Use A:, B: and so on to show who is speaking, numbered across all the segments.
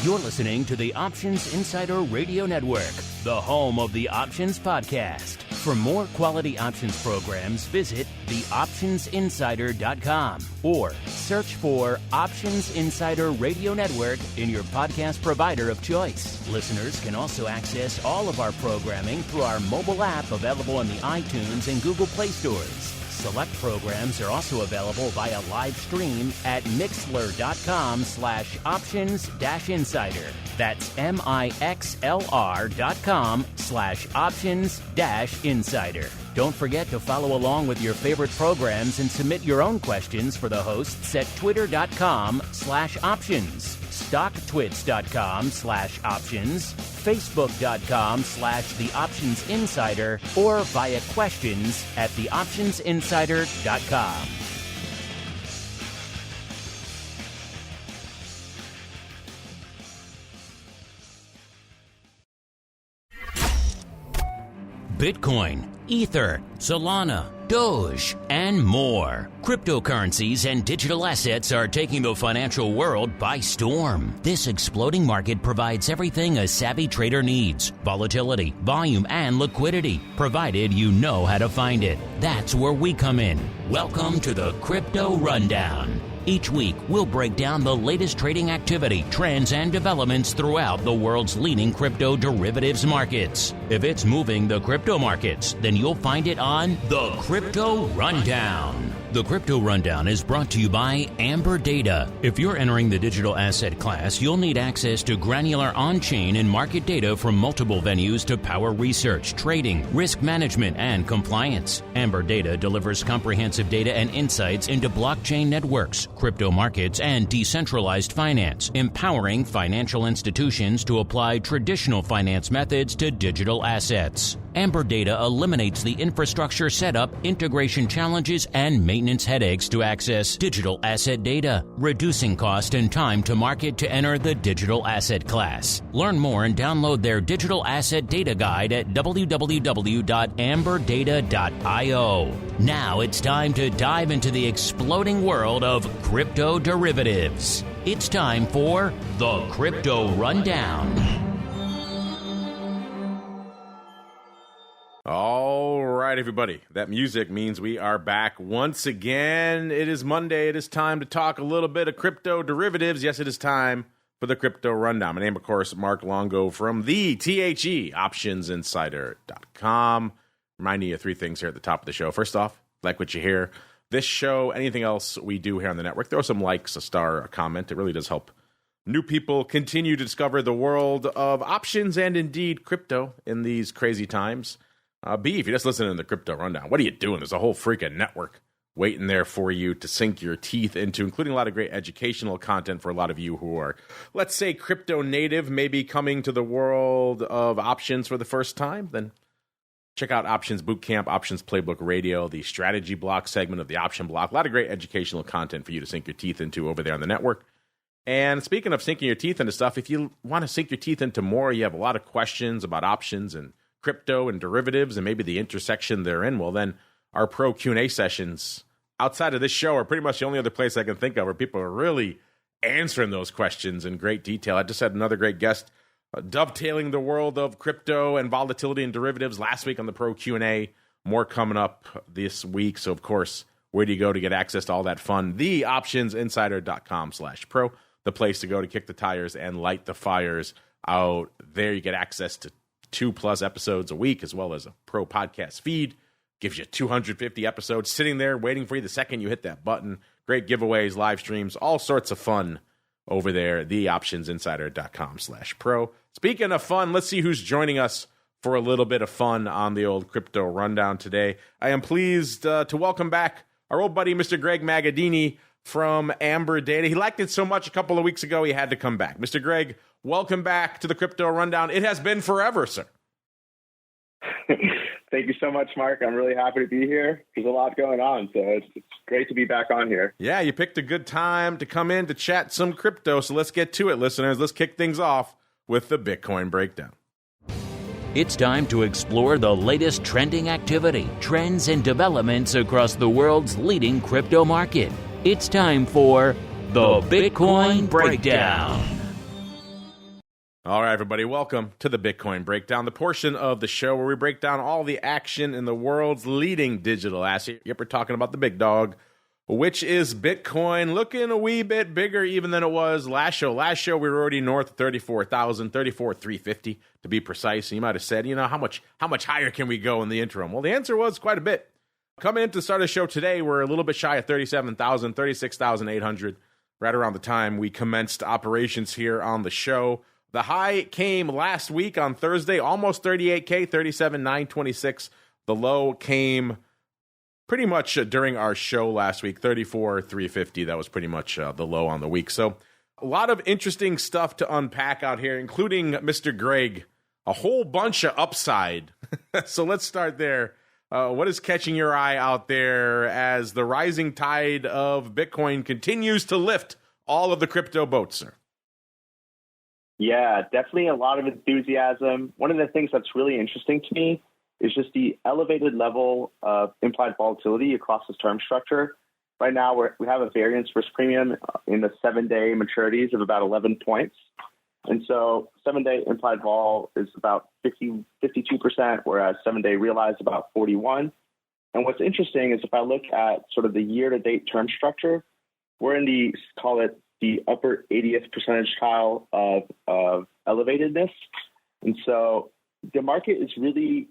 A: You're listening to the Options Insider Radio Network, the home of the Options Podcast. For more quality options programs, visit theoptionsinsider.com or search for Options Insider Radio Network in your podcast provider of choice. Listeners can also access all of our programming through our mobile app available in the iTunes and Google Play stores. Select programs are also available via live stream at mixlr.com/options-insider. That's mixlr.com/options-insider. Don't forget to follow along with your favorite programs and submit your own questions for the hosts at twitter.com/options, stocktwits.com/options, facebook.com/theoptionsinsider, or via questions at theoptionsinsider.com. Bitcoin, Ether, Solana, Doge, and more. Cryptocurrencies and digital assets are taking the financial world by storm. This exploding market provides everything a savvy trader needs: volatility, volume, and liquidity, provided you know how to find it. That's where we come in. Welcome to the Crypto Rundown. Each week, we'll break down the latest trading activity, trends, and developments throughout the world's leading crypto derivatives markets. If it's moving the crypto markets, then you'll find it on the Crypto Rundown. The Crypto Rundown is brought to you by Amberdata. If you're entering the digital asset class, you'll need access to granular on-chain and market data from multiple venues to power research, trading, risk management, and compliance. Amberdata delivers comprehensive data and insights into blockchain networks, crypto markets, and decentralized finance, empowering financial institutions to apply traditional finance methods to digital assets. Amberdata eliminates the infrastructure setup, integration challenges, and maintenance headaches to access digital asset data, reducing cost and time to market to enter the digital asset class. Learn more and download their digital asset data guide at www.amberdata.io. Now it's time to dive into the exploding world of crypto derivatives. It's time for the Crypto Rundown.
B: All right, everybody. That music means we are back once again. It is Monday. It is time to talk a little bit of crypto derivatives. Yes, it is time for the Crypto Rundown. My name, of course, Mark Longo from the optionsinsider.com. Reminding you of three things here at the top of the show. First off, like what you hear. This show, anything else we do here on the network, throw some likes, a star, a comment. It really does help new people continue to discover the world of options and indeed crypto in these crazy times. B, if you're just listening to the Crypto Rundown, what are you doing? There's a whole freaking network waiting there for you to sink your teeth into, including a lot of great educational content for a lot of you who are, let's say, crypto native, maybe coming to the world of options for the first time. Then check out Options Bootcamp, Options Playbook Radio, the strategy block segment of the Option Block. A lot of great educational content for you to sink your teeth into over there on the network. And speaking of sinking your teeth into stuff, if you want to sink your teeth into more, you have a lot of questions about options and crypto and derivatives and maybe the intersection they're in, well, then our pro Q&A sessions outside of this show are pretty much the only other place I can think of where people are really answering those questions in great detail. I just had another great guest dovetailing the world of crypto and volatility and derivatives last week on the pro Q&A. More coming up this week. So, of course, where do you go to get access to all that fun? TheOptionsInsider.com/pro, the place to go to kick the tires and light the fires out there. You get access to 2+ episodes a week, as well as a pro podcast feed. Gives you 250 episodes sitting there waiting for you the second you hit that button. Great giveaways, live streams, all sorts of fun over there. TheOptionsInsider.com/pro. Speaking of fun, let's see who's joining us for a little bit of fun on the old Crypto Rundown today. I am pleased to welcome back our old buddy, Mr. Greg Magadini from Amberdata. He liked it so much a couple of weeks ago, he had to come back. Mr. Greg, welcome back to the Crypto Rundown. It has been forever, sir.
C: Thank you so much, Mark. I'm really happy to be here. There's a lot going on, so it's great to be back on here.
B: Yeah, you picked a good time to come in to chat some crypto, so let's get to it, listeners. Let's kick things off with the Bitcoin breakdown.
A: It's time to explore the latest trending activity, trends, and developments across the world's leading crypto market. It's time for the Bitcoin Breakdown.
B: All right, everybody, welcome to the Bitcoin Breakdown, the portion of the show where we break down all the action in the world's leading digital asset. Yep, we're talking about the big dog, which is Bitcoin, looking a wee bit bigger even than it was last show. Last show, we were already north of 34,000, 34,350 to be precise. And you might have said, how much higher can we go in the interim? Well, the answer was quite a bit. Coming into the start of the show today, we're a little bit shy of 37,000, 36,800, right around the time we commenced operations here on the show. The high came last week on Thursday, almost 38K, 37,926. The low came pretty much during our show last week, 34,350. That was pretty much the low on the week. So a lot of interesting stuff to unpack out here, including Mr. Greg, a whole bunch of upside. So let's start there. What is catching your eye out there as the rising tide of Bitcoin continues to lift all of the crypto boats, sir?
C: Yeah, definitely a lot of enthusiasm. One of the things that's really interesting to me is just the elevated level of implied volatility across this term structure. Right now, we have a variance risk premium in the 7-day maturities of about 11 points. And so 7-day implied vol is about 52%, whereas 7-day realized about 41%. And what's interesting is if I look at sort of the year-to-date term structure, we're in the, call it, the upper 80th percentile of elevatedness. And so the market is really,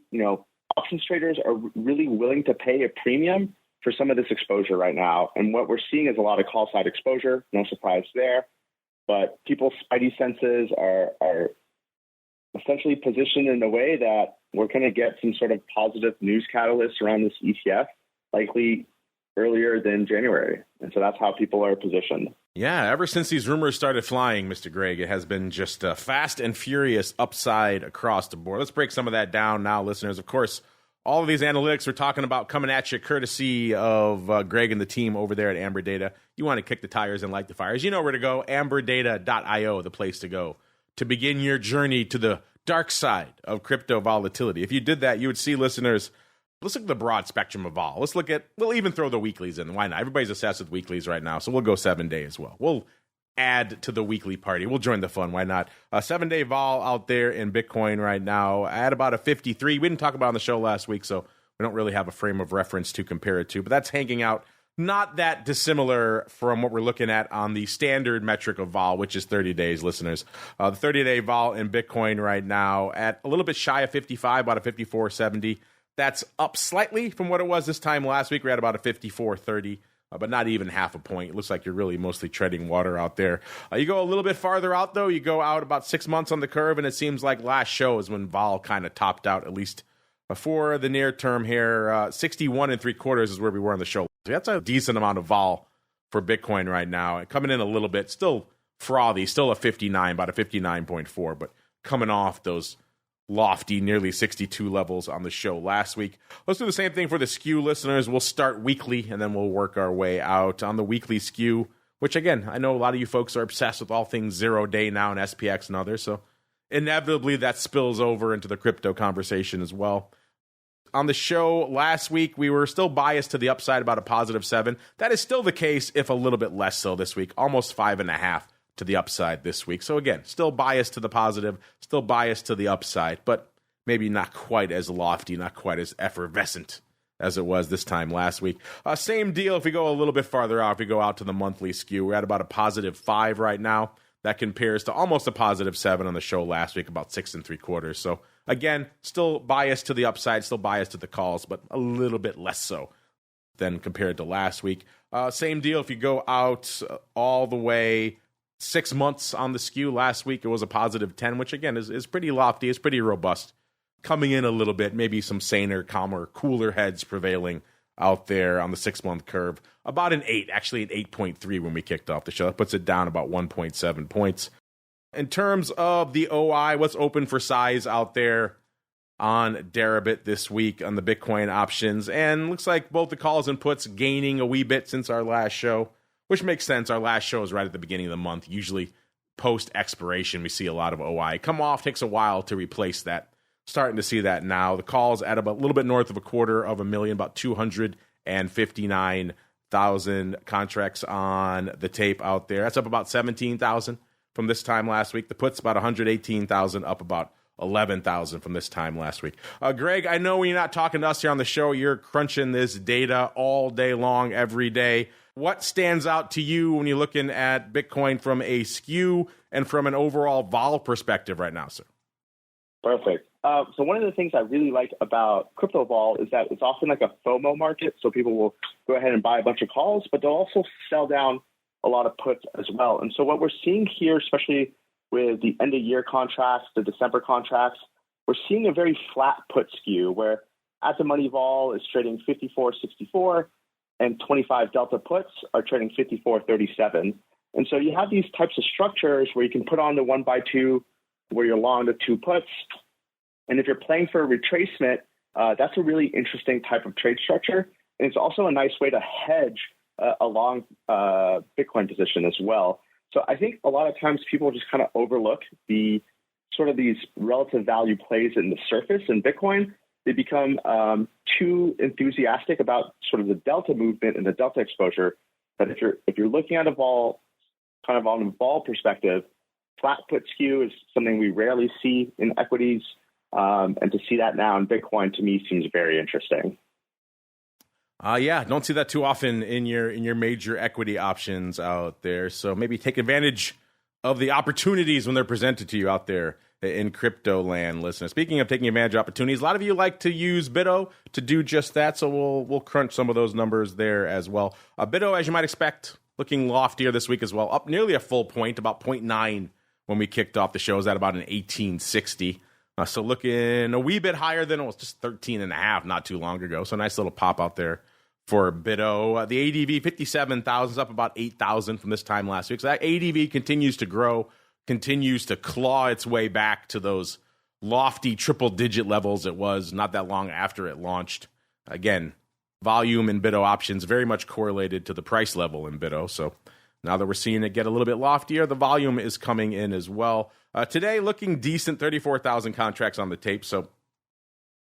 C: options traders are really willing to pay a premium for some of this exposure right now. And what we're seeing is a lot of call side exposure, no surprise there. But people's spidey senses are essentially positioned in a way that we're going to get some sort of positive news catalyst around this ETF, likely earlier than January. And so that's how people are positioned.
B: Yeah, ever since these rumors started flying, Mr. Greg, it has been just fast and furious upside across the board. Let's break some of that down now, listeners. Of course, all of these analytics we're talking about coming at you courtesy of Greg and the team over there at Amberdata. You want to kick the tires and light the fires. You know where to go, amberdata.io, the place to go to begin your journey to the dark side of crypto volatility. If you did that, you would see, listeners, let's look at the broad spectrum of vol. We'll even throw the weeklies in. Why not? Everybody's obsessed with weeklies right now, so we'll go 7-day as well. We'll add to the weekly party. We'll join the fun. Why not? 7-day vol out there in Bitcoin right now at about a 53. We didn't talk about it on the show last week, so we don't really have a frame of reference to compare it to, but that's hanging out not that dissimilar from what we're looking at on the standard metric of vol, which is 30 days, listeners. The 30-day vol in Bitcoin right now at a little bit shy of 55, about a 54.70. That's up slightly from what it was this time last week. We're at about a 54.30, but not even half a point. It looks like you're really mostly treading water out there. You go a little bit farther out, though. You go out about 6 months on the curve, and it seems like last show is when vol kind of topped out, at least for the near term here. 61 3/4 is where we were on the show. That's a decent amount of vol for Bitcoin right now. Coming in a little bit, still frothy, still a 59, about a 59.4, but coming off those lofty, nearly 62 levels on the show last week. Let's do the same thing for the skew, listeners. We'll start weekly, and then we'll work our way out on the weekly skew, which, again, I know a lot of you folks are obsessed with all things 0-day now and SPX and others, so inevitably that spills over into the crypto conversation as well. On the show last week, we were still biased to the upside, about a positive 7. That is still the case, if a little bit less so this week, almost 5.5 to the upside this week. So again, still biased to the positive, still biased to the upside, but maybe not quite as lofty, not quite as effervescent as it was this time last week. Same deal if we go a little bit farther out, if we go out to the monthly skew. We're at about a positive 5 right now. That compares to almost a positive 7 on the show last week, about 6 3/4. So again, still biased to the upside, still biased to the calls, but a little bit less so than compared to last week. Same deal if you go out all the way 6 months on the skew. Last week it was a positive 10, which again is pretty lofty, is pretty robust. Coming in a little bit, maybe some saner, calmer, cooler heads prevailing out there on the 6-month curve. About an 8, actually an 8.3 when we kicked off the show. That puts it down about 1.7 points. In terms of the OI, what's open for size out there on Deribit this week on the Bitcoin options? And looks like both the calls and puts gaining a wee bit since our last show, which makes sense. Our last show is right at the beginning of the month. Usually post-expiration, we see a lot of OI come off. Takes a while to replace that. Starting to see that now. The calls at about a little bit north of 250,000, about 259,000 contracts on the tape out there. That's up about 17,000 from this time last week. The puts about 118,000, up about 11,000 from this time last week. Greg, I know when you're not talking to us here on the show, you're crunching this data all day long, every day. What stands out to you when you're looking at Bitcoin from a skew and from an overall vol perspective right now, sir?
C: Perfect. So one of the things I really like about crypto vol is that it's often like a FOMO market. So people will go ahead and buy a bunch of calls, but they'll also sell down a lot of puts as well. And so what we're seeing here, especially with the end of year contracts, the December contracts, we're seeing a very flat put skew where at the money vol is trading 54.64 and 25 delta puts are trading 54.37. And so you have these types of structures where you can put on the 1x2 where you're long the 2 puts. And if you're playing for a retracement, that's a really interesting type of trade structure. And it's also a nice way to hedge a long Bitcoin position as well. So I think a lot of times people just kind of overlook the sort of these relative value plays in the surface in Bitcoin. They become too enthusiastic about sort of the delta movement and the delta exposure. That if you're looking at a vol, kind of on a vol perspective, flat put skew is something we rarely see in equities. And to see that now in Bitcoin, to me, seems very interesting.
B: Yeah, don't see that too often in your major equity options out there. So maybe take advantage of the opportunities when they're presented to you out there in crypto land, listeners. Speaking of taking advantage of opportunities, a lot of you like to use BitO to do just that. So we'll crunch some of those numbers there as well. BitO, as you might expect, looking loftier this week as well, up nearly a full point, about 0.9 when we kicked off the show. Is at about an 1860. So looking a wee bit higher than it was just 13.5 not too long ago. So nice little pop out there for BitO. The ADV, 57,000, is up about 8,000 from this time last week. So that ADV continues to grow, continues to claw its way back to those lofty triple-digit levels it was not that long after it launched. Again, volume in BitO options very much correlated to the price level in BitO. So now that we're seeing it get a little bit loftier, the volume is coming in as well. Today, looking decent, 34,000 contracts on the tape, so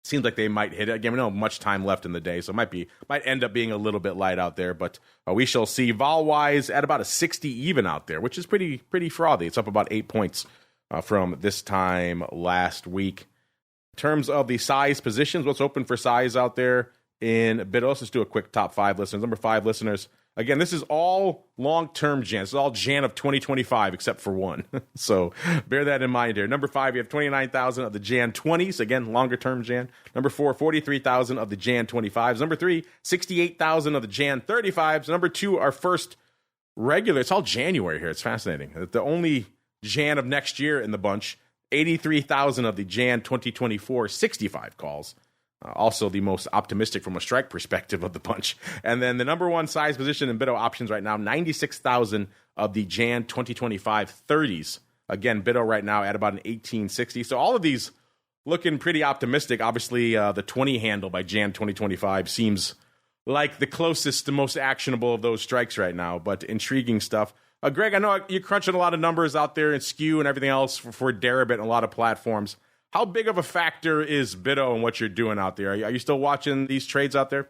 B: seems like they might hit it. Again, we don't have much time left in the day, so it might end up being a little bit light out there, but we shall see. Vol-wise, at about a 60 even out there, which is pretty frothy. It's up about 8 points from this time last week. In terms of the size positions, what's open for size out there in BitO? Let's do a quick top 5 listeners. Number 5 listeners. Again, this is all long-term Jan. This is all Jan of 2025 except for one. So bear that in mind here. Number 5, you have 29,000 of the Jan 20s. Again, longer-term Jan. Number 4, 43,000 of the Jan 25s. Number 3, 68,000 of the Jan 35s. Number 2, our first regular. It's all January here. It's fascinating. The only Jan of next year in the bunch, 83,000 of the Jan 2024 65 calls. Also the most optimistic from a strike perspective of the bunch. And then the number 1 size position in BitO options right now, 96,000 of the Jan 2025 30s. Again, BitO right now at about an 1860. So all of these looking pretty optimistic. Obviously, the 20 handle by Jan 2025 seems like the closest to most actionable of those strikes right now, but intriguing stuff. Greg, I know you're crunching a lot of numbers out there in skew and everything else for Deribit and a lot of platforms. How big of a factor is BitO and what you're doing out there? Are you still watching these trades out there?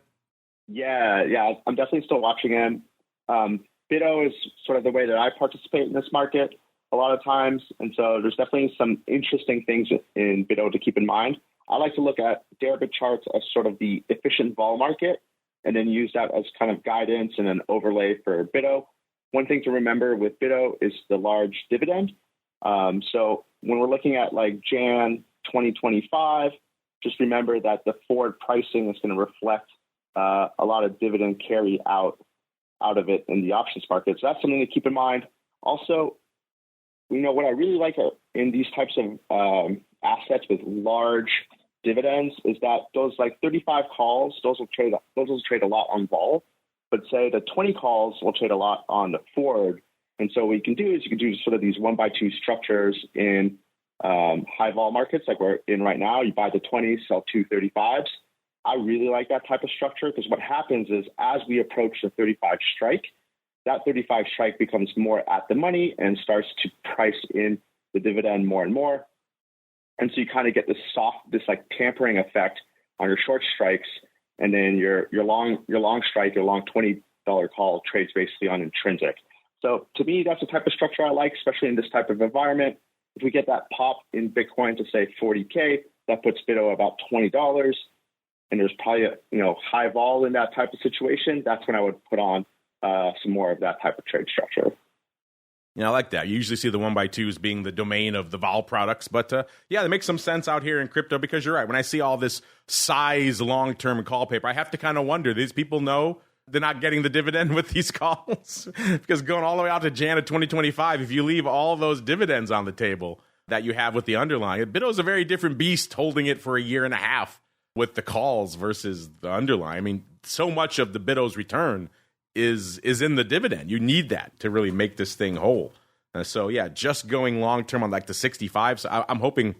C: Yeah, I'm definitely still watching them. BitO is sort of the way that I participate in this market a lot of times. And so there's definitely some interesting things in BitO to keep in mind. I like to look at Deribit charts as sort of the efficient vol market and then use that as kind of guidance and an overlay for BitO. One thing to remember with BitO is the large dividend. So when we're looking at like Jan 2025, just remember that the forward pricing is going to reflect a lot of dividend carry out of it in the options market. So that's something to keep in mind. Also, what I really like in these types of assets with large dividends is that those like 35 calls, those will trade a lot on vol, but say the 20 calls will trade a lot on the forward. And so what you can do sort of these 1x2 structures in high vol markets like we're in right now. You buy the 20s, sell 2 35s. I really like that type of structure because what happens is as we approach the 35 strike, that 35 strike becomes more at the money and starts to price in the dividend more and more. And so you kind of get this like tampering effect on your short strikes. And then your long strike, your long $20 call trades basically on intrinsic. So to me, that's the type of structure I like, especially in this type of environment. If we get that pop in Bitcoin to say 40K, that puts BITO about $20. And there's probably a high vol in that type of situation. That's when I would put on some more of that type of trade structure.
B: Yeah, I like that. You usually see the 1x2s being the domain of the vol products, but yeah, that makes some sense out here in crypto because you're right. When I see all this size long-term call paper, I have to kind of wonder, these people know they're not getting the dividend with these calls? Because going all the way out to Jan of 2025, if you leave all those dividends on the table that you have with the underlying, BITO is a very different beast holding it for a year and a half with the calls versus the underlying. I mean, so much of the BITO's return is in the dividend. You need that to really make this thing whole. So yeah, just going long term on like the 65s, I'm hoping,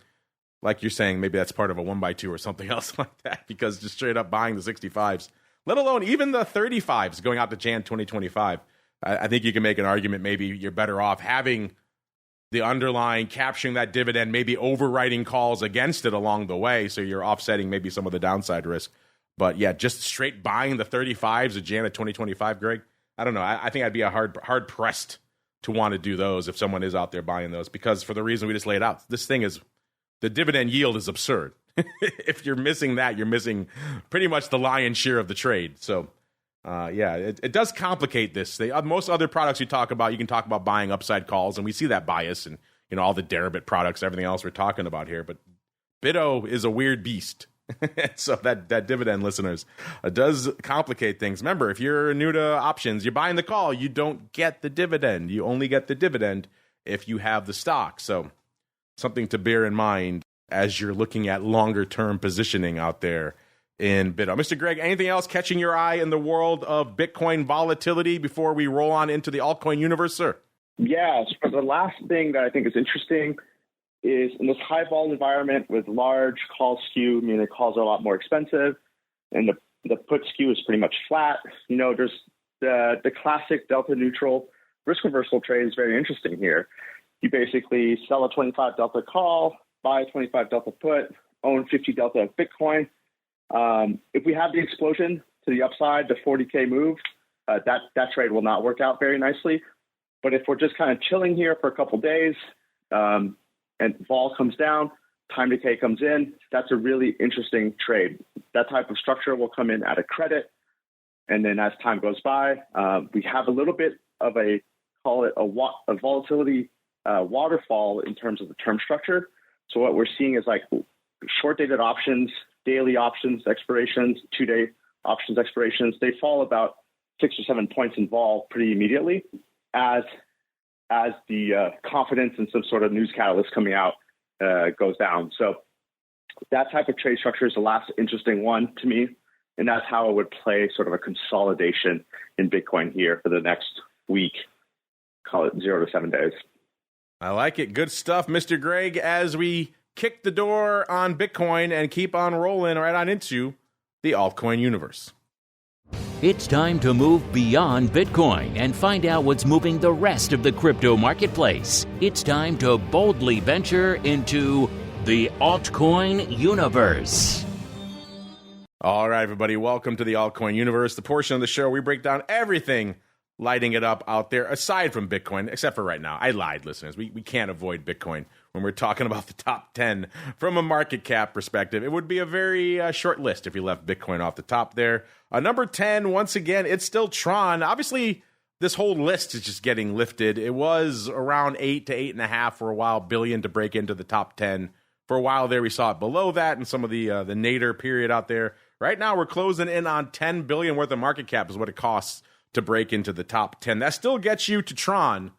B: like you're saying, maybe that's part of a 1x2 or something else like that, because just straight up buying the 65s, let alone even the 35s going out to Jan 2025, I think you can make an argument maybe you're better off having the underlying, capturing that dividend, maybe overwriting calls against it along the way, so you're offsetting maybe some of the downside risk. But yeah, just straight buying the 35s of Jan of 2025, Greg, I don't know. I think I'd be hard pressed to want to do those if someone is out there buying those, because for the reason we just laid out, this thing is, the dividend yield is absurd. If you're missing that, you're missing pretty much the lion's share of the trade. So yeah, it does complicate this. Most other products you talk about, you can talk about buying upside calls, and we see that bias and all the deribit products, everything else we're talking about here. But BITO is a weird beast. So that dividend, listeners, does complicate things. Remember, if you're new to options, you're buying the call, you don't get the dividend. You only get the dividend if you have the stock. So something to bear in mind as you're looking at longer term positioning out there in BITO. Mr. Greg, anything else catching your eye in the world of Bitcoin volatility before we roll on into the altcoin universe, sir?
C: Yeah, so the last thing that I think is interesting is in this high vol environment with large call skew, meaning calls are a lot more expensive, and the put skew is pretty much flat. There's the classic delta neutral risk reversal trade is very interesting here. You basically sell a 25 delta call, buy a 25 delta put, own 50 delta of Bitcoin. If we have the explosion to the upside, the 40K move, that trade will not work out very nicely. But if we're just kind of chilling here for a couple days, and vol comes down, time decay comes in, that's a really interesting trade. That type of structure will come in at a credit. And then as time goes by, we have a little bit of a volatility waterfall in terms of the term structure. So what we're seeing is like short-dated options, daily options expirations, 2-day options expirations. They fall about 6 or 7 points in vol pretty immediately as the confidence in some sort of news catalyst coming out goes down. So that type of trade structure is the last interesting one to me. And that's how I would play sort of a consolidation in Bitcoin here for the next week, call it 0 to 7 days.
B: I like it. Good stuff, Mr. Greg, as we kick the door on Bitcoin and keep on rolling right on into the altcoin universe.
A: It's time to move beyond Bitcoin and find out what's moving the rest of the crypto marketplace. It's time to boldly venture into the altcoin universe.
B: All right, everybody, welcome to the altcoin universe, the portion of the show we break down everything lighting it up out there, aside from Bitcoin, except for right now. I lied, listeners. We can't avoid Bitcoin when we're talking about the top 10 from a market cap perspective. It would be a very short list if you left Bitcoin off the top there. Number 10, once again, it's still Tron. Obviously, this whole list is just getting lifted. It was around 8 to 8.5 for a while, billion to break into the top 10. For a while there, we saw it below that and some of the nadir period out there. Right now, we're closing in on 10 billion worth of market cap is what it costs to break into the top 10. That still gets you to Tron.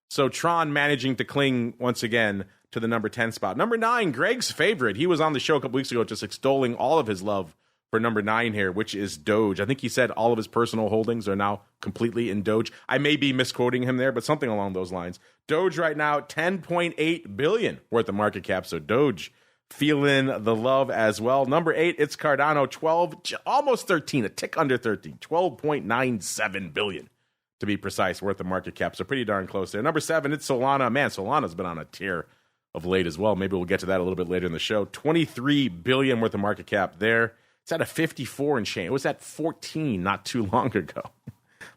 B: So Tron managing to cling once again to the number 10 spot. Number 9, Greg's favorite. He was on the show a couple weeks ago just extolling all of his love for number 9 here, which is Doge. I think he said all of his personal holdings are now completely in Doge. I may be misquoting him there, but something along those lines. Doge right now, 10.8 billion worth of market cap. So Doge feeling the love as well. Number 8, it's Cardano, 12, almost 13, a tick under 13, 12.97 billion to be precise worth of market cap. So pretty darn close there. Number 7, it's Solana. Man, Solana's been on a tear of late as well. Maybe we'll get to that a little bit later in the show. 23 billion worth of market cap there. It's at a 54 and change. It was at 14 not too long ago.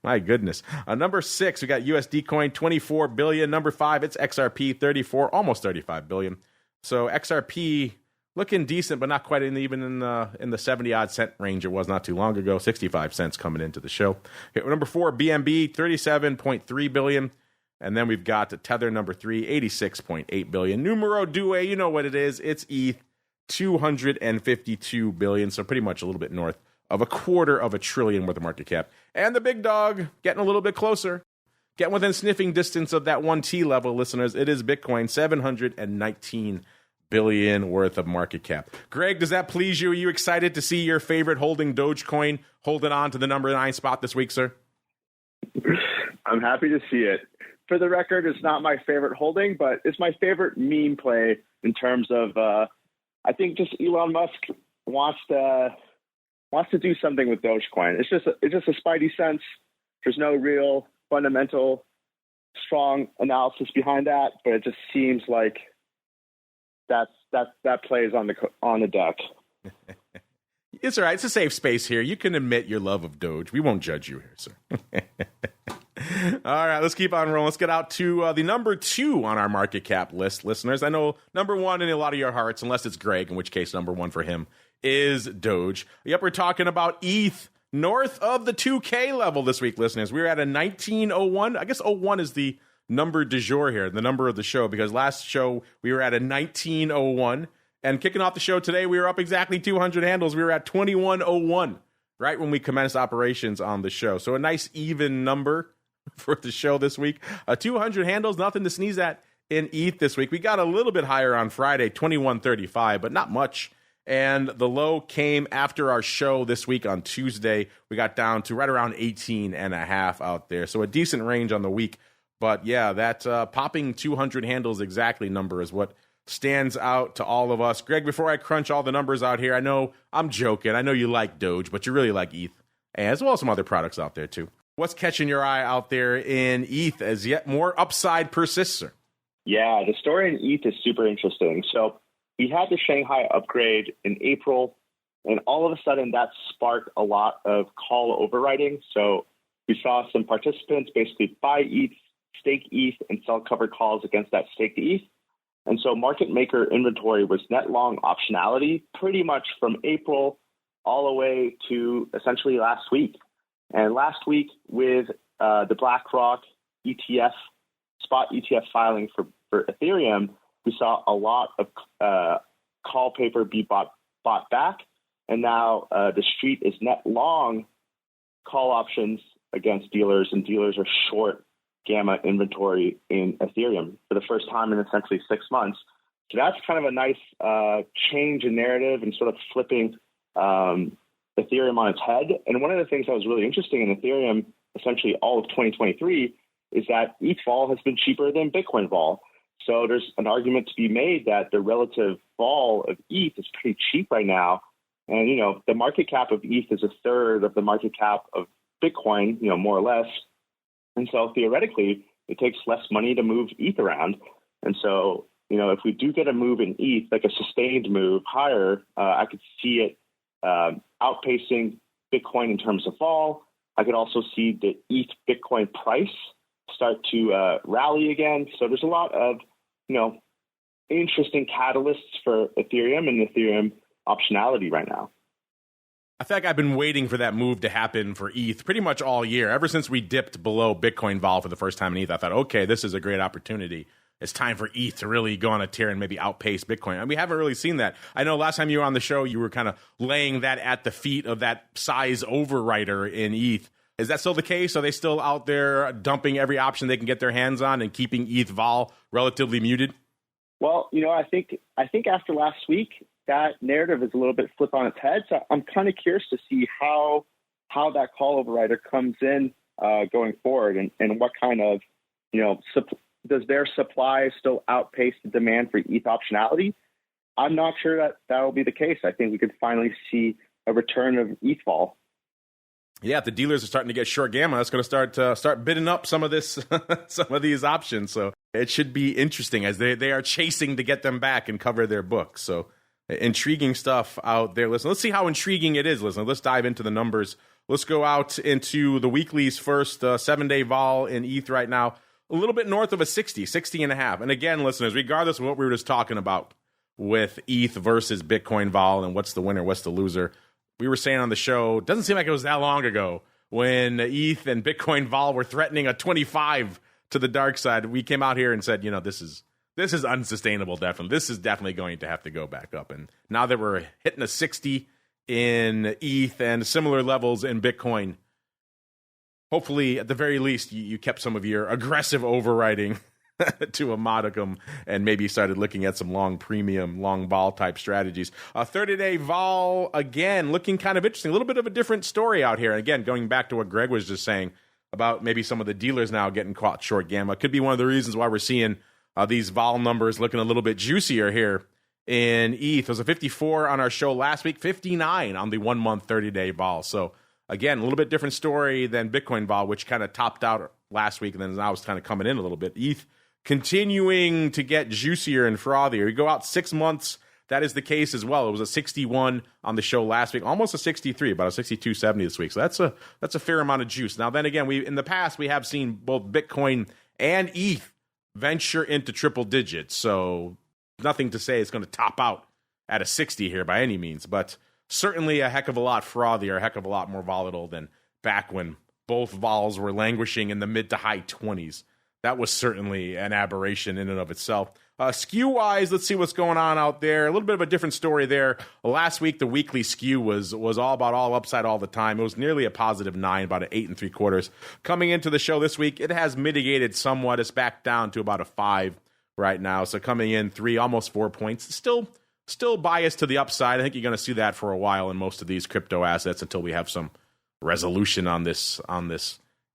B: My goodness. Number 6, we got USD coin, 24 billion. Number 5, it's XRP, 34, almost 35 billion. So XRP looking decent, but not quite even in the 70-odd cent range it was not too long ago. 65 cents coming into the show. Okay, number 4, BNB, 37.3 billion. And then we've got Tether, number 3, 86.8 billion. Numero due, you know what it is. It's ETH, 252 billion. So pretty much a little bit north of $250 billion worth of market cap. And the big dog getting a little bit closer. Getting within sniffing distance of that 1T level, listeners. It is Bitcoin, 719 billion worth of market cap. Greg, does that please you? Are you excited to see your favorite holding Dogecoin holding on to the number 9 spot this week, sir?
C: I'm happy to see it. For the record, it's not my favorite holding, but it's my favorite meme play in terms of, I think just Elon Musk wants to do something with Dogecoin. It's just a spidey sense. There's no real fundamental, strong analysis behind that, but it just seems like that plays on the deck.
B: It's all right. It's a safe space here. You can admit your love of Doge. We won't judge you here, sir. All right, let's keep on rolling. Let's get out to the number 2 on our market cap list, listeners. I know number 1 in a lot of your hearts, unless it's Greg, in which case number 1 for him is Doge. Yep, we're talking about ETH north of the 2K level this week, listeners. We're at a 1901. I guess 01 is the number du jour here, the number of the show, because last show we were at a 1901. And kicking off the show today, we were up exactly 200 handles. We were at 2101 right when we commenced operations on the show. So a nice even number for the show this week. 200 handles, nothing to sneeze at in ETH this week. We got a little bit higher on Friday, 2135, but not much. And the low came after our show this week on Tuesday. We got down to right around 18 and a half out there. So a decent range on the week. But yeah, that popping 200 handles exactly number is what stands out to all of us. Greg, before I crunch all the numbers out here, I know I'm joking. I know you like Doge, but you really like ETH, as well as some other products out there too. What's catching your eye out there in ETH as yet more upside persists, sir?
C: Yeah, the story in ETH is super interesting. So we had the Shanghai upgrade in April, and all of a sudden that sparked a lot of call overwriting. So we saw some participants basically buy ETH, stake ETH, and sell covered calls against that staked ETH. And so market maker inventory was net long optionality pretty much from April all the way to essentially last week. And last week with the BlackRock ETF, spot ETF filing for Ethereum, we saw a lot of call paper be bought back. And now the street is net long call options against dealers, and dealers are short gamma inventory in Ethereum for the first time in essentially 6 months. So that's kind of a nice change in narrative and sort of flipping Ethereum on its head. And one of the things that was really interesting in Ethereum, essentially all of 2023, is that ETH vol has been cheaper than Bitcoin vol. So there's an argument to be made that the relative vol of ETH is pretty cheap right now. And, you know, the market cap of ETH is a third of the market cap of Bitcoin, you know, more or less. And so theoretically, it takes less money to move ETH around. And so, you know, if we do get a move in ETH, like a sustained move higher, I could see it outpacing Bitcoin in terms of vol. I could also see the ETH Bitcoin price start to rally again. So there's a lot of, you know, interesting catalysts for Ethereum and Ethereum optionality right now.
B: I feel like I've been waiting for that move to happen for ETH pretty much all year. Ever since we dipped below Bitcoin vol for the first time in ETH, I thought, okay, this is a great opportunity. It's time for ETH to really go on a tear and maybe outpace Bitcoin. And we haven't really seen that. I know last time you were on the show, you were kind of laying that at the feet of that size overwriter in ETH. Is that still the case? Are they still out there dumping every option they can get their hands on and keeping ETH vol relatively muted?
C: Well, you know, I think after last week, that narrative is a little bit flipped on its head. So I'm kind of curious to see how that call overrider comes in going forward, and what kind of, you know, does their supply still outpace the demand for ETH optionality? I'm not sure that will be the case. I think we could finally see a return of ETH vol.
B: Yeah, if the dealers are starting to get short gamma, that's going to start bidding up some of this, some of these options. So it should be interesting as they are chasing to get them back and cover their books. So intriguing stuff out there. Listen, let's see how intriguing it is. Listen, let's dive into the numbers Let's go out into the weeklies first. 7-day vol in ETH right now, a little bit north of a 60 and a half. And again, listeners, regardless of what we were just talking about with ETH versus Bitcoin vol and what's the winner, what's the loser, we were saying on the show, it doesn't seem like it was that long ago when ETH and Bitcoin vol were threatening a 25 to the dark side. We came out here and said, this is unsustainable, definitely. This is definitely going to have to go back up. And now that we're hitting a 60 in ETH and similar levels in Bitcoin, hopefully, at the very least, you kept some of your aggressive overwriting to a modicum and maybe started looking at some long premium, long vol type strategies. 30-day vol, again, looking kind of interesting. A little bit of a different story out here. And again, going back to what Greg was just saying about maybe some of the dealers now getting caught short gamma. Could be one of the reasons why we're seeing these vol numbers looking a little bit juicier here in ETH. It was a 54 on our show last week, 59 on the 1 month 30-day vol. So again, a little bit different story than Bitcoin vol, which kind of topped out last week and then now it's kind of coming in a little bit. ETH continuing to get juicier and frothier. You go out 6 months, that is the case as well. It was a 61 on the show last week, almost a 63, about a 62.70 this week. So that's a fair amount of juice. Now then again, in the past we have seen both Bitcoin and ETH venture into triple digits. So nothing to say it's going to top out at a 60 here by any means, but certainly a heck of a lot frothier, a heck of a lot more volatile than back when both vols were languishing in the mid to high 20s. That was certainly an aberration in and of itself. Skew-wise, let's see what's going on out there. A little bit of a different story there. Last week, the weekly skew was all about all upside all the time. It was nearly a positive 9, about an 8 3/4. Coming into the show this week, it has mitigated somewhat. It's back down to about a 5 right now. So coming in 3, almost 4 points. Still biased to the upside. I think you're going to see that for a while in most of these crypto assets until we have some resolution on this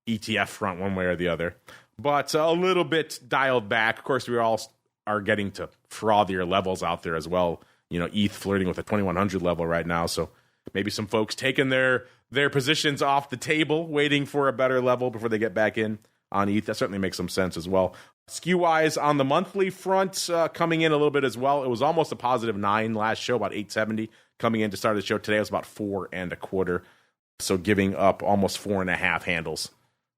B: ETF front one way or the other. But a little bit dialed back. Of course, we all are getting to frothier levels out there as well. ETH flirting with a 2100 level right now. So maybe some folks taking their positions off the table, waiting for a better level before they get back in on ETH. That certainly makes some sense as well. Skew-wise on the monthly front, coming in a little bit as well. It was almost a positive 9 last show, about 870. Coming in to start the show today, it was about 4 1/4. So giving up almost 4.5 handles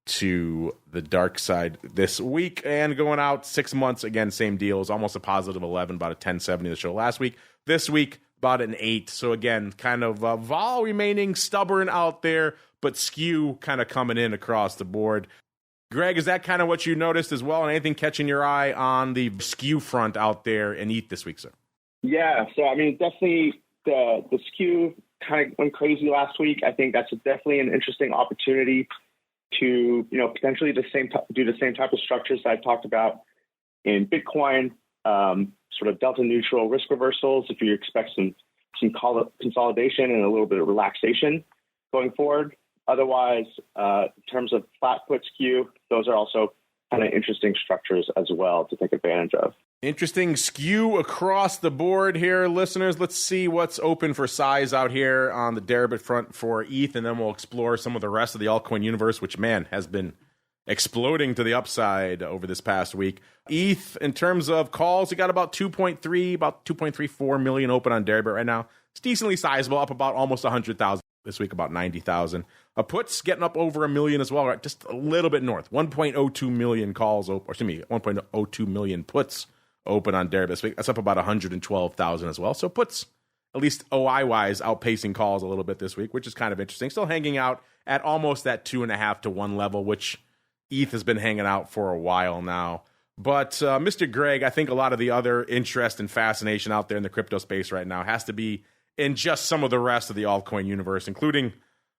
B: to the dark side this week. And going out 6 months, again, same deal. It was almost a positive 11, about a 1070 the show last week. This week, about an 8. So again, kind of vol remaining stubborn out there, but skew kind of coming in across the board. Greg, is that kind of what you noticed as well? And anything catching your eye on the skew front out there in ETH this week, sir?
C: Yeah, so I mean, definitely the skew kind of went crazy last week. I think that's definitely an interesting opportunity to, potentially do the same type of structures that I talked about in Bitcoin, sort of delta neutral risk reversals if you expect some consolidation and a little bit of relaxation going forward. Otherwise, in terms of flat put skew, those are also kind of interesting structures as well to take advantage of.
B: Interesting skew across the board here, listeners. Let's see what's open for size out here on the Deribit front for ETH, and then we'll explore some of the rest of the altcoin universe, which, man, has been exploding to the upside over this past week. ETH, in terms of calls, you got about 2.34 million open on Deribit right now. It's decently sizable, up about almost 100,000 this week, about 90,000. Puts getting up over 1 million as well, right? Just a little bit north. 1.02 million calls, 1.02 million puts open on Deribit this week. That's up about 112,000 as well. So puts, at least OI-wise, outpacing calls a little bit this week, which is kind of interesting. Still hanging out at almost that 2.5 to 1 level, which ETH has been hanging out for a while now. But Mr. Greg, I think a lot of the other interest and fascination out there in the crypto space right now has to be in just some of the rest of the altcoin universe, including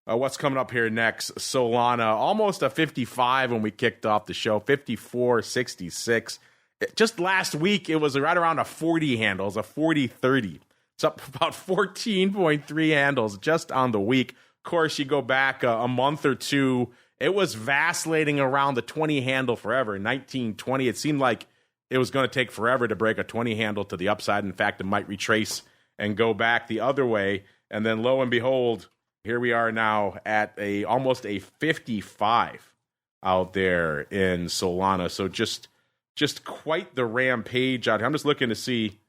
B: what's coming up here next. Solana, almost a 55 when we kicked off the show, 54.66. Just last week, it was right around a 40 handle, a 40.30. It's up about 14.3 handles just on the week. Of course, you go back a month or two, it was vacillating around the 20 handle forever. 1920, it seemed like it was going to take forever to break a 20 handle to the upside. In fact, it might retrace and go back the other way. And then lo and behold, here we are now at almost a 55 out there in Solana. So just quite the rampage out here. I'm just looking to see.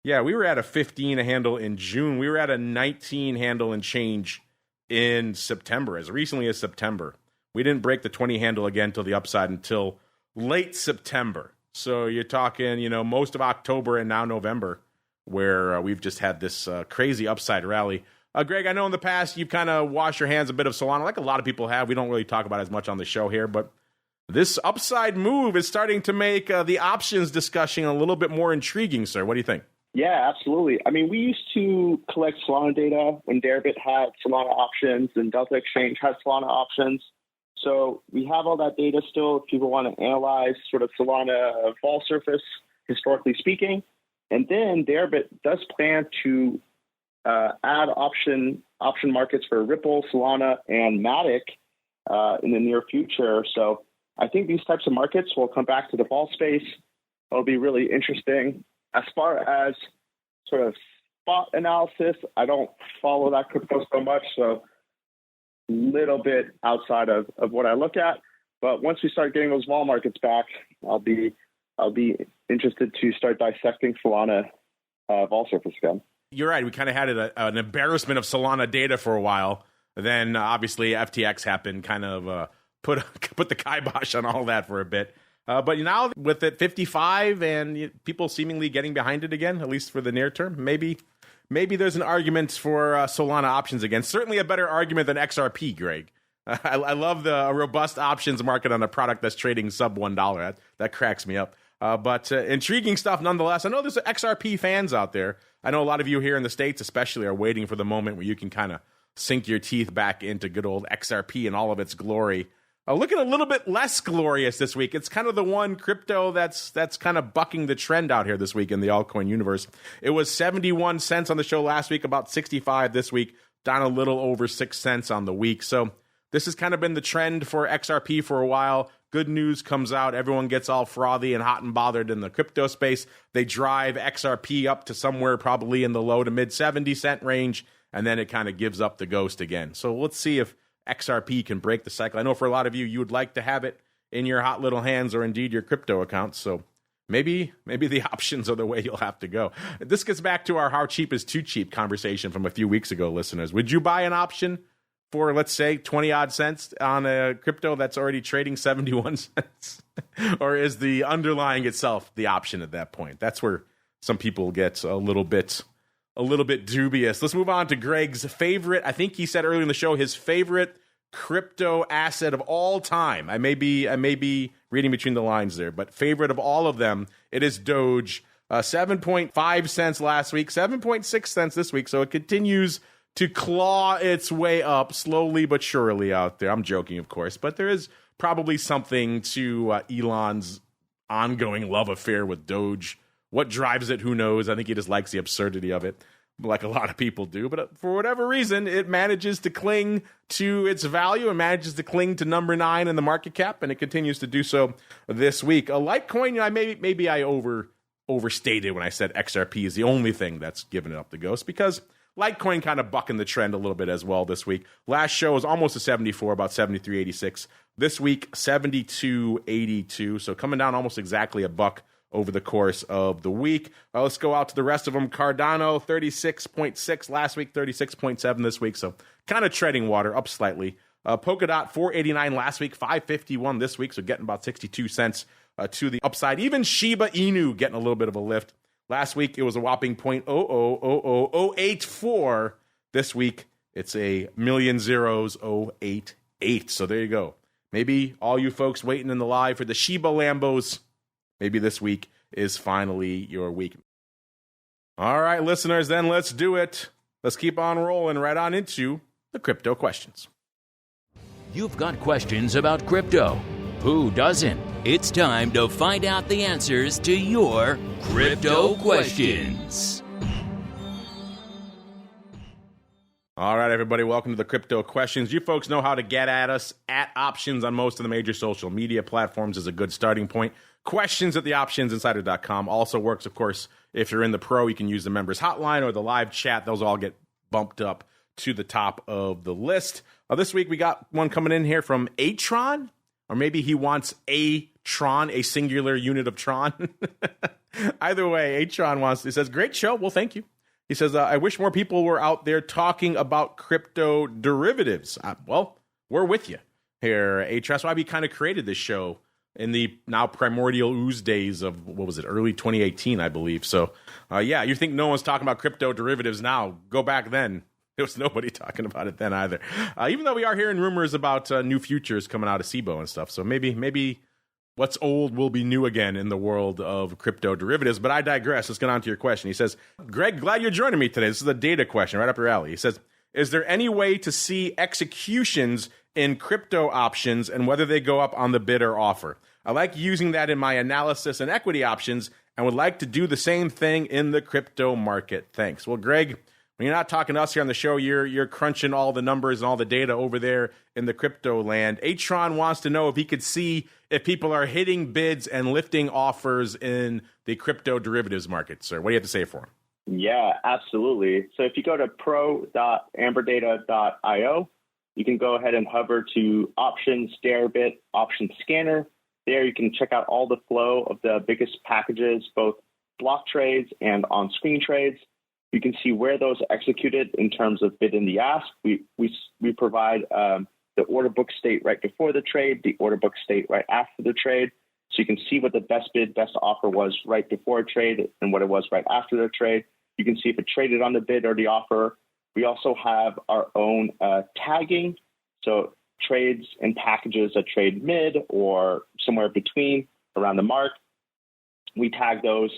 B: Yeah, we were at a 15 handle in June. We were at a 19 handle and change in September, as recently as September. We didn't break the 20 handle again till the upside until late September. So you're talking, most of October and now November, where we've just had this crazy upside rally. Greg, I know in the past you've kind of washed your hands a bit of Solana, like a lot of people have. We don't really talk about it as much on the show here, but this upside move is starting to make the options discussion a little bit more intriguing, sir. What do you think?
C: Yeah, absolutely. I mean, we used to collect Solana data when Deribit had Solana options and Delta Exchange had Solana options. So we have all that data still if people want to analyze sort of Solana fall surface, historically speaking. And then Deribit does plan to add option markets for Ripple, Solana, and Matic in the near future. So I think these types of markets will come back to the fall space. It'll be really interesting. As far as sort of spot analysis, I don't follow that crypto so much, so a little bit outside of what I look at. But once we start getting those vol markets back, I'll be interested to start dissecting Solana vol surface again.
B: You're right. We kind of had an embarrassment of Solana data for a while. Then obviously FTX happened, kind of put the kibosh on all that for a bit. But now with it 55 and people seemingly getting behind it again, at least for the near term, maybe there's an argument for Solana options again. Certainly a better argument than XRP, Greg. I love the robust options market on a product that's trading sub $1. That cracks me up. But intriguing stuff nonetheless. I know there's XRP fans out there. I know a lot of you here in the States especially are waiting for the moment where you can kind of sink your teeth back into good old XRP and all of its glory. Looking a little bit less glorious this week. It's kind of the one crypto that's kind of bucking the trend out here this week in the altcoin universe. It was 71 cents on the show last week, about 65 this week, down a little over 6 cents on the week. So this has kind of been the trend for XRP for a while. Good news comes out. Everyone gets all frothy and hot and bothered in the crypto space. They drive XRP up to somewhere probably in the low to mid 70 cent range, and then it kind of gives up the ghost again. So let's see if XRP can break the cycle. I know for a lot of you would like to have it in your hot little hands or indeed your crypto accounts. So maybe the options are the way you'll have to go. This gets back to our how cheap is too cheap conversation from a few weeks ago, listeners. Would you buy an option for, let's say, 20 odd cents on a crypto that's already trading 71 cents? Or is the underlying itself the option at that point? That's where some people get a little bit dubious. Let's move on to Greg's favorite. I think he said earlier in the show his favorite crypto asset of all time. I may be reading between the lines there, but favorite of all of them, it is Doge. 7.5 cents last week, 7.6 cents this week. So it continues to claw its way up slowly but surely out there. I'm joking, of course, but there is probably something to Elon's ongoing love affair with Doge. What drives it, who knows? I think he just likes the absurdity of it, like a lot of people do. But for whatever reason, it manages to cling to its value and manages to cling to number 9 in the market cap, and it continues to do so this week. A Litecoin, maybe I overstated when I said XRP is the only thing that's given it up the ghost, because Litecoin kind of bucking the trend a little bit as well this week. Last show was almost a 74, about 73.86. This week, 72.82, so coming down almost exactly a buck over the course of the week. Let's go out to the rest of them. Cardano, 36.6 last week, 36.7 this week, so kind of treading water, up slightly. Polkadot, 489 last week, 551 this week, so getting about 62 cents to the upside. Even Shiba Inu getting a little bit of a lift. Last week, it was a whopping 0.0000084. This week, it's a million zeros, 088. So there you go. Maybe all you folks waiting in the live for the Shiba Lambos, maybe this week is finally your week. All right, listeners, then let's do it. Let's keep on rolling right on into the crypto questions.
A: You've got questions about crypto. Who doesn't? It's time to find out the answers to your crypto questions.
B: All right, everybody, welcome to the crypto questions. You folks know how to get at us. At Options on most of the major social media platforms is a good starting point. Questions at theoptionsinsider.com also works, of course. If you're in the pro, you can use the members hotline or the live chat. Those all get bumped up to the top of the list. This week, we got one coming in here from Atron, or maybe he wants a Tron, a singular unit of Tron. Either way, Atron it says, great show. Well, thank you. He says, I wish more people were out there talking about crypto derivatives. Well, we're with you here, H. That's why we kind of created this show in the now primordial ooze days of, what was it, early 2018, I believe. So, yeah, you think no one's talking about crypto derivatives now. Go back then. There was nobody talking about it then either. Even though we are hearing rumors about new futures coming out of SIBO and stuff. So maybe what's old will be new again in the world of crypto derivatives. But I digress. Let's get on to your question. He says, Greg, glad you're joining me today. This is a data question right up your alley. He says, is there any way to see executions in crypto options and whether they go up on the bid or offer? I like using that in my analysis and equity options and would like to do the same thing in the crypto market. Thanks. Well, Greg, when you're not talking to us here on the show, you're crunching all the numbers and all the data over there in the crypto land. Atron wants to know if he could see if people are hitting bids and lifting offers in the crypto derivatives market. Sir, what do you have to say for him?
C: Yeah, absolutely. So if you go to pro.amberdata.io, you can go ahead and hover to options, Deribit, options scanner. There you can check out all the flow of the biggest packages, both block trades and on-screen trades. You can see where those are executed in terms of bid and the ask. We provide the order book state right before the trade, the order book state right after the trade. So you can see what the best bid, best offer was right before a trade and what it was right after the trade. You can see if it traded on the bid or the offer. We also have our own tagging. So trades and packages that trade mid or somewhere between around the mark. We tag those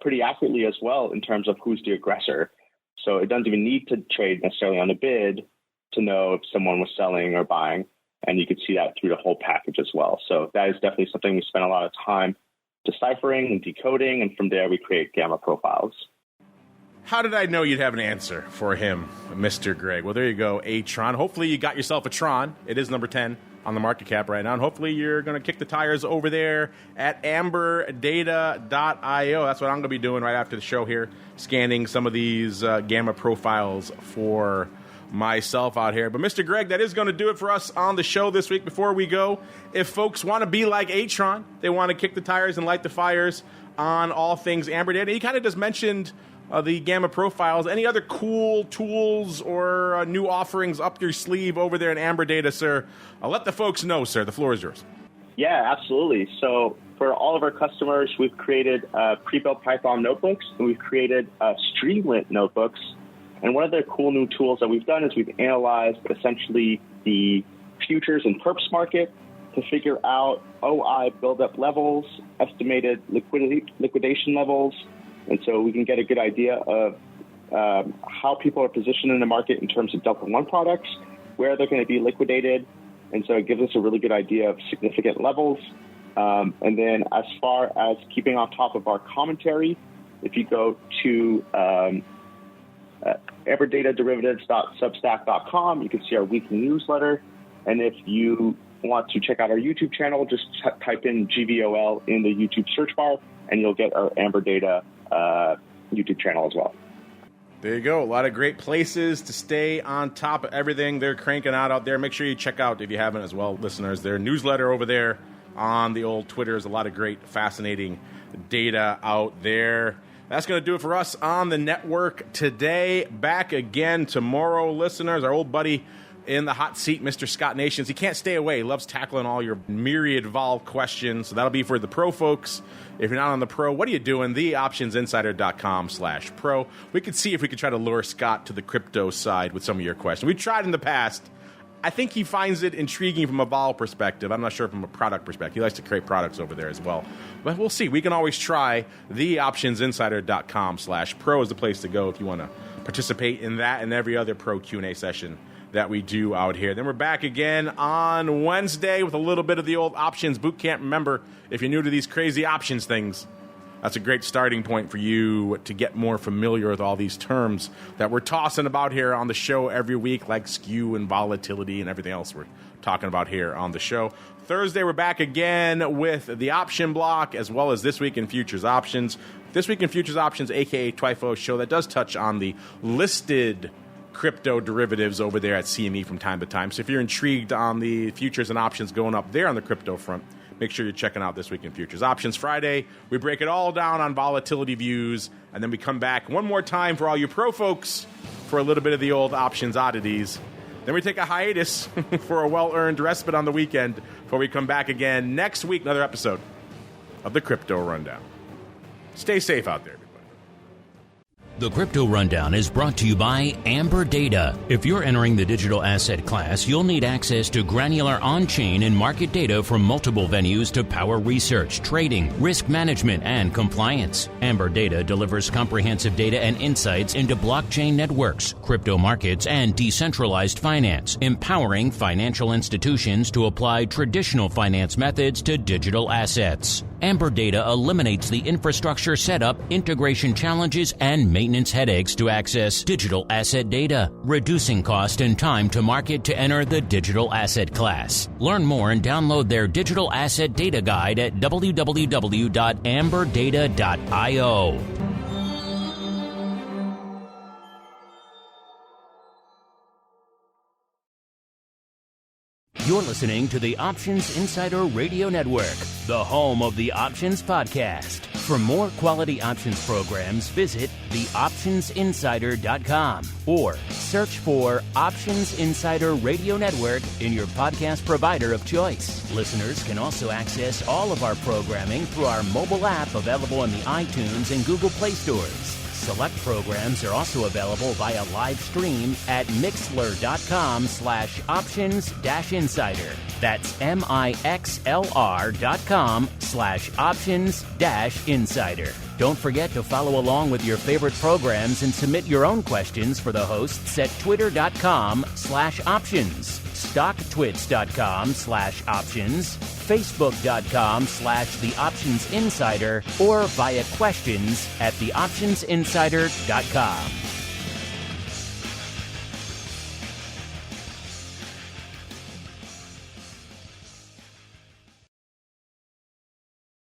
C: pretty accurately as well in terms of who's the aggressor. So it doesn't even need to trade necessarily on the bid to know if someone was selling or buying. And you can see that through the whole package as well. So that is definitely something we spend a lot of time deciphering and decoding. And from there, we create gamma profiles.
B: How did I know you'd have an answer for him, Mr. Greg? Well, there you go, a Tron. Hopefully you got yourself a Tron. It is number 10 on the market cap right now. And hopefully you're going to kick the tires over there at amberdata.io. That's what I'm going to be doing right after the show here, scanning some of these gamma profiles for myself out here. But Mr. Greg, that is going to do it for us on the show this week. Before we go, if folks want to be like Atron, they want to kick the tires and light the fires on all things Amberdata. He kind of just mentioned the gamma profiles. Any other cool tools or new offerings up your sleeve over there in Amberdata, sir? I'll let the folks know, sir. The floor is yours.
C: Yeah, absolutely. So for all of our customers, we've created pre-built Python notebooks, and we've created Streamlit notebooks. And one of the cool new tools that we've done is we've analyzed essentially the futures and perps market to figure out OI buildup levels, estimated liquidation levels. And so we can get a good idea of how people are positioned in the market in terms of Delta One products, where they're going to be liquidated. And so it gives us a really good idea of significant levels. And then as far as keeping on top of our commentary, if you go to everdatadderivatives.substack.com, you can see our weekly newsletter. And if you want to check out our YouTube channel, just type in GVOL in the YouTube search bar, and you'll get our Amberdata YouTube channel as well.
B: There you go. A lot of great places to stay on top of everything they're cranking out there. Make sure you check out, if you haven't as well, listeners, their newsletter over there on the old Twitter. There's a lot of great, fascinating data out there. That's going to do it for us on the network today. Back again tomorrow, listeners. Our old buddy in the hot seat, Mr. Scott Nations. He can't stay away. He loves tackling all your myriad vol questions. So that'll be for the pro folks. If you're not on the pro, what are you doing? TheOptionsInsider.com/pro. We could see if we could try to lure Scott to the crypto side with some of your questions. We tried in the past. I think he finds it intriguing from a vol perspective. I'm not sure from a product perspective. He likes to create products over there as well. But we'll see. We can always try. TheOptionsInsider.com/pro is the place to go if you want to participate in that and every other pro Q&A session that we do out here. Then we're back again on Wednesday with a little bit of the old options boot camp. Remember, if you're new to these crazy options things, that's a great starting point for you to get more familiar with all these terms that we're tossing about here on the show every week, like skew and volatility and everything else we're talking about here on the show. Thursday, we're back again with the option block, as well as This Week in Futures Options. This Week in Futures Options, a.k.a. TWIFO show that does touch on the listed crypto derivatives over there at CME from time to time. So if you're intrigued on the futures and options going up there on the crypto front, make sure you're checking out This Week in Futures. Options Friday, we break it all down on volatility views, and then we come back one more time for all you pro folks for a little bit of the old options oddities. Then we take a hiatus for a well-earned respite on the weekend before we come back again next week, another episode of the Crypto Rundown. Stay safe out there.
A: The Crypto Rundown is brought to you by Amberdata. If you're entering the digital asset class, you'll need access to granular on-chain and market data from multiple venues to power research, trading, risk management, and compliance. Amberdata delivers comprehensive data and insights into blockchain networks, crypto markets, and decentralized finance, empowering financial institutions to apply traditional finance methods to digital assets. Amberdata eliminates the infrastructure setup, integration challenges, and maintenance headaches to access digital asset data, reducing cost and time to market to enter the digital asset class. Learn more and download their digital asset data guide at www.amberdata.io. You're listening to the Options Insider Radio Network, the home of the Options Podcast. For more quality options programs, visit theoptionsinsider.com or search for Options Insider Radio Network in your podcast provider of choice. Listeners can also access all of our programming through our mobile app available in the iTunes and Google Play stores. Select programs are also available via live stream at mixlr.com/options-insider. That's mixlr.com/options-insider. Don't forget to follow along with your favorite programs and submit your own questions for the hosts at twitter.com/options, stocktwits.com/options, facebook.com/theoptionsinsider, or via questions at theoptionsinsider.com.